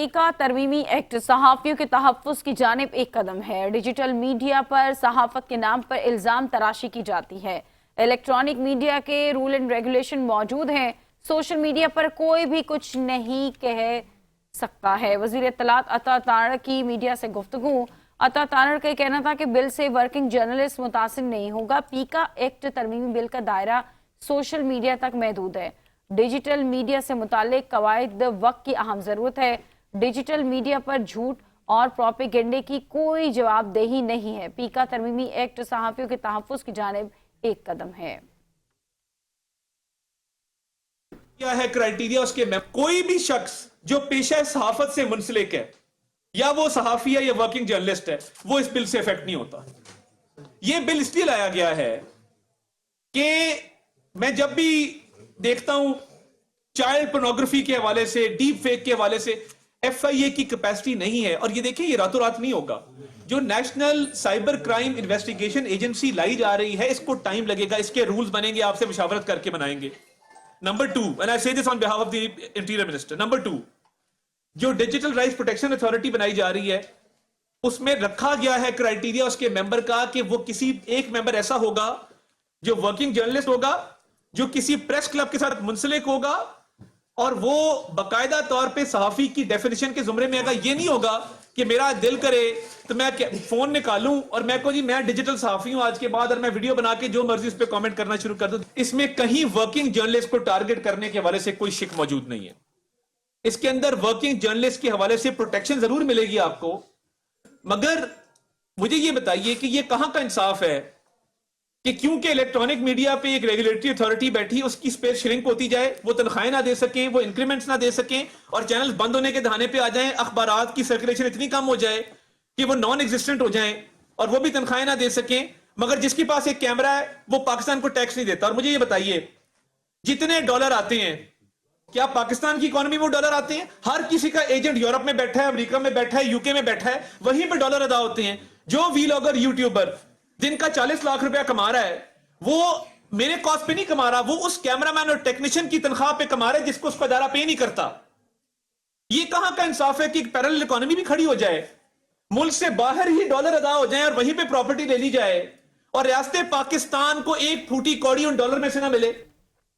पीका तरमीमी एक्ट सहाफ़ियों के तहफ़्फ़ुज़ की जानिब एक कदम है। डिजिटल मीडिया पर सहाफ़त के नाम पर इल्ज़ाम तराशी की जाती है। इलेक्ट्रॉनिक मीडिया के रूल एंड रेगुलेशन मौजूद हैं। सोशल मीडिया पर कोई भी कुछ नहीं कह सकता है। वज़ीर इत्तलात अता तारड़ की मीडिया से गुफ्तगू। अता तारड़ का कहना था कि बिल से वर्किंग जर्नलिस्ट मुतासिर नहीं होगा। पीका एक्ट तरमीमी बिल का दायरा सोशल मीडिया तक महदूद है। डिजिटल मीडिया से मुतालिक कवायद वक्त की अहम ज़रूरत है। डिजिटल मीडिया पर झूठ और प्रोपेगेंडे की कोई जवाबदेही नहीं है। पीका तरमीमी एक्ट सहाफ़ियों के तहफ़्फ़ुज़ की जानिब एक कदम है। क्या है क्राइटेरिया उसके में कोई भी शख्स जो पेशा सहाफत से मुंसलिक है या वो सहाफी है या वर्किंग जर्नलिस्ट है वो इस बिल से इफेक्ट नहीं होता। ये बिल इसलिए लाया गया है कि मैं जब भी देखता हूं चाइल्ड पोर्नोग्राफी के हवाले से, डीप फेक के हवाले से एफआईए की कैपेसिटी नहीं है। और ये देखिए ये रातों रात नहीं होगा। जो national cyber crime investigation agency लाई जा रही है इसको टाइम लगेगा, इसके रूल्स बनेंगे, आपसे मुशावरत करके बनाएंगे। Number 2, and I say this on behalf of the Interior Minister, number 2, जो डिजिटल राइट्स प्रोटेक्शन अथॉरिटी बनाई जा रही है उसमें रखा गया है क्राइटेरिया उसके मेंबर का कि वो किसी एक मेंबर ऐसा होगा जो वर्किंग जर्नलिस्ट होगा, जो किसी प्रेस क्लब के साथ मुंसलिक होगा और वो बाकायदा तौर पे सहाफी की डेफिनेशन के जुमरे में आएगा। ये नहीं होगा कि मेरा दिल करे तो मैं फोन निकालूं और मैं को जी मैं डिजिटल सहाफी हूं आज के बाद और मैं वीडियो बना के जो मर्जी उस पर कमेंट करना शुरू कर दूं। इसमें कहीं वर्किंग जर्नलिस्ट को टारगेट करने के हवाले से कोई शिक मौजूद नहीं है। इसके अंदर वर्किंग जर्नलिस्ट के हवाले से प्रोटेक्शन जरूर मिलेगी आपको, मगर मुझे ये बताइए कि ये कहां का इंसाफ है कि क्योंकि इलेक्ट्रॉनिक मीडिया पे एक रेगुलेटरी अथॉरिटी बैठी उसकी स्पेस श्रिंक होती जाए, वो तनख्वाहें ना दे सकें, वो इंक्रीमेंट्स ना दे सकें और चैनल्स बंद होने के दहाने पे आ जाएं, अखबारात की सर्कुलेशन इतनी कम हो जाए कि वो नॉन एग्जिस्टेंट हो जाएं और वो भी तनख्वाहें ना दे सकें, मगर जिसके पास एक कैमरा है वो पाकिस्तान को टैक्स नहीं देता। और मुझे ये बताइए जितने डॉलर आते हैं क्या पाकिस्तान की इकोनॉमी में डॉलर आते हैं? हर किसी का एजेंट यूरोप में बैठा है, अमेरिका में बैठा है, यूके में बैठा है, वहीं पर डॉलर अदा होते हैं। जो वीलॉगर यूट्यूबर दिन का 40 लाख रुपया कमा रहा है वो मेरे कॉस्ट पे नहीं कमा रहा, वो उस कैमरामैन और टेक्नीशियन की तनख्वाह पे कमा रहा है जिसको उसका अदारा पे नहीं करता। ये कहां का इंसाफ है कि पैरेलल इकोनॉमी भी खड़ी हो जाए, मुल्क से बाहर ही डॉलर अदा हो जाए और वहीं पे प्रॉपर्टी ले ली जाए और रियासत पाकिस्तान को एक फूटी कौड़ी उन डॉलर में से ना मिले।